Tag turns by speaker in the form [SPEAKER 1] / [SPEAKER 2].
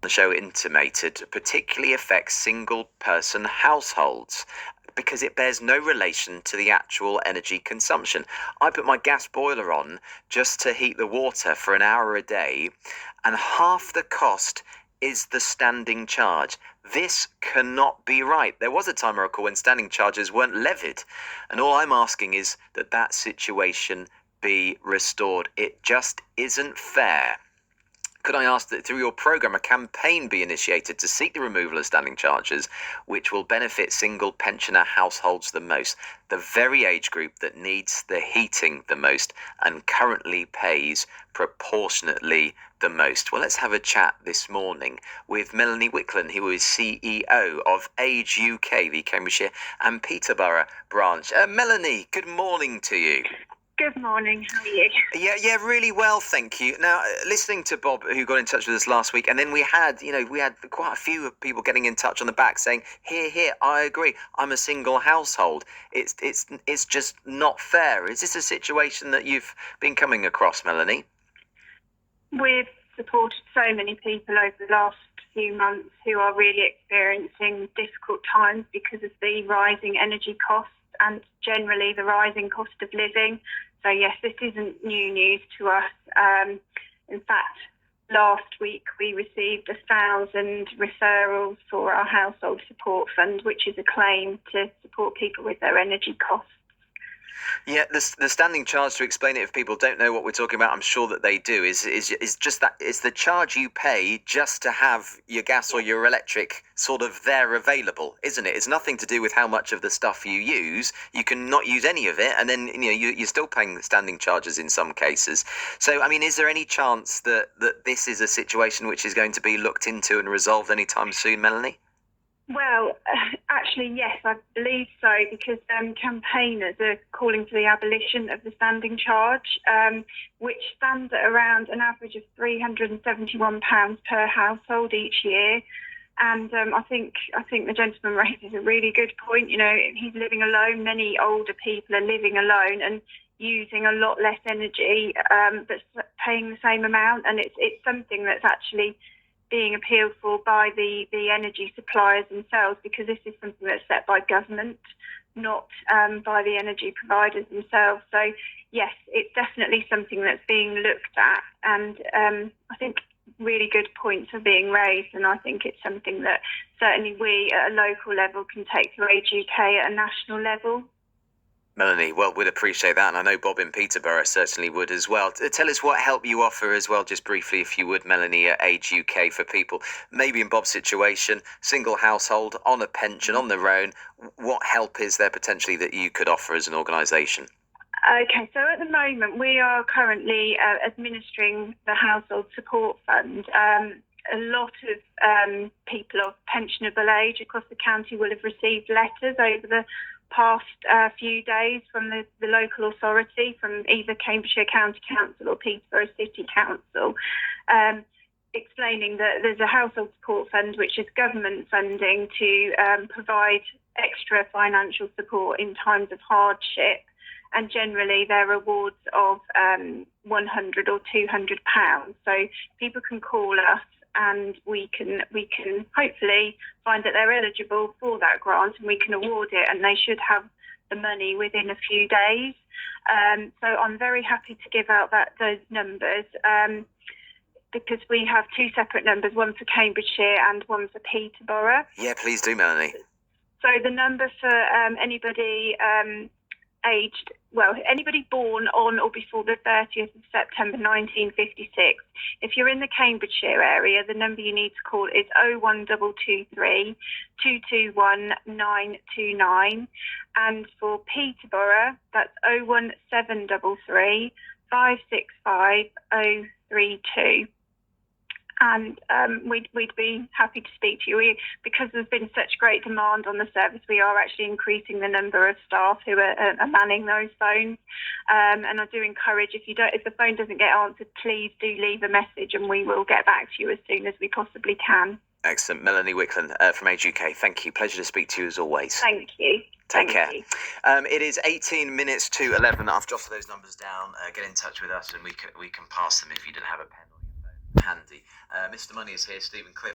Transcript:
[SPEAKER 1] The show intimated particularly affects single-person households because it bears no relation to the actual energy consumption. I put my gas boiler on just to heat the water for an hour a day, and half the cost is the standing charge. This cannot be right. There was a time, I recall, when standing charges weren't levied, and all I'm asking is that that situation be restored. It just isn't fair. Could I ask that through your programme a campaign be initiated to seek the removal of standing charges, which will benefit single pensioner households the most, the very age group that needs the heating the most and currently pays proportionately the most? Well, let's have a chat this morning with Melanie Wickland, who is CEO of Age UK, the Cambridgeshire and Peterborough branch. Melanie, good morning to you.
[SPEAKER 2] Good morning, how are you?
[SPEAKER 1] Yeah, really well, thank you. Now, listening to Bob, who got in touch with us last week, and then we had quite a few people getting in touch on the back saying, here, I agree. I'm a single household. It's just not fair. Is this a situation that you've been coming across, Melanie?
[SPEAKER 2] We've supported so many people over the last few months who are really experiencing difficult times because of the rising energy costs and generally the rising cost of living. So yes, this isn't new news to us. In fact, last week we received 1,000 referrals for our household support fund, which is a claim to support people with their energy costs.
[SPEAKER 1] Yeah, the standing charge, to explain it if people don't know what we're talking about, I'm sure that they do, is just that it's the charge you pay just to have your gas or your electric sort of there available, isn't it? It's nothing to do with how much of the stuff you use. You can not use any of it, and then you're still paying the standing charges in some cases. So, I mean, is there any chance that this is a situation which is going to be looked into and resolved anytime soon, Melanie?
[SPEAKER 2] Well, actually, yes, I believe so, because campaigners are calling for the abolition of the standing charge, which stands at around an average of £371 per household each year. And I think the gentleman raises a really good point. You know, he's living alone. Many older people are living alone and using a lot less energy, but paying the same amount. And it's something that's actually being appealed for by the energy suppliers themselves, because this is something that's set by government, not by the energy providers themselves. So yes, it's definitely something that's being looked at, and I think really good points are being raised, and I think it's something that certainly we at a local level can take to Age UK at a national level.
[SPEAKER 1] Melanie, well, we'd appreciate that, and I know Bob in Peterborough certainly would as well. Tell us what help you offer as well, just briefly, if you would, Melanie, at Age UK, for people maybe in Bob's situation, single household, on a pension, on their own. What help is there potentially that you could offer as an organisation?
[SPEAKER 2] Okay, so at the moment we are currently administering the Household Support Fund. A lot of people of pensionable age across the county will have received letters over the past few days from the local authority, from either Cambridgeshire County Council or Peterborough City Council, explaining that there's a household support fund which is government funding to provide extra financial support in times of hardship, and generally they're awards of £100 or £200. So people can call us, and we can hopefully find that they're eligible for that grant, and we can award it, and they should have the money within a few days. So I'm very happy to give out those numbers, because we have two separate numbers, one for Cambridgeshire and one for Peterborough.
[SPEAKER 1] Yeah, please do, Melanie.
[SPEAKER 2] So the number for anybody anybody born on or before the 30th of September 1956. If you're in the Cambridgeshire area, the number you need to call is 01223 221 929. And for Peterborough, that's 01733 565 032. And we'd be happy to speak to you. Because there's been such great demand on the service, we are actually increasing the number of staff who are manning those phones. And I do encourage, if the phone doesn't get answered, please do leave a message, and we will get back to you as soon as we possibly can.
[SPEAKER 1] Excellent. Melanie Wickland from Age UK, thank you. Pleasure to speak to you as always.
[SPEAKER 2] Thank you.
[SPEAKER 1] Take care. It is 18 minutes to 11. I've jotted those numbers down. Get in touch with us, and we can pass them if you didn't have a pen on your phone. handy. Mr. Money is here, Stephen Cliff.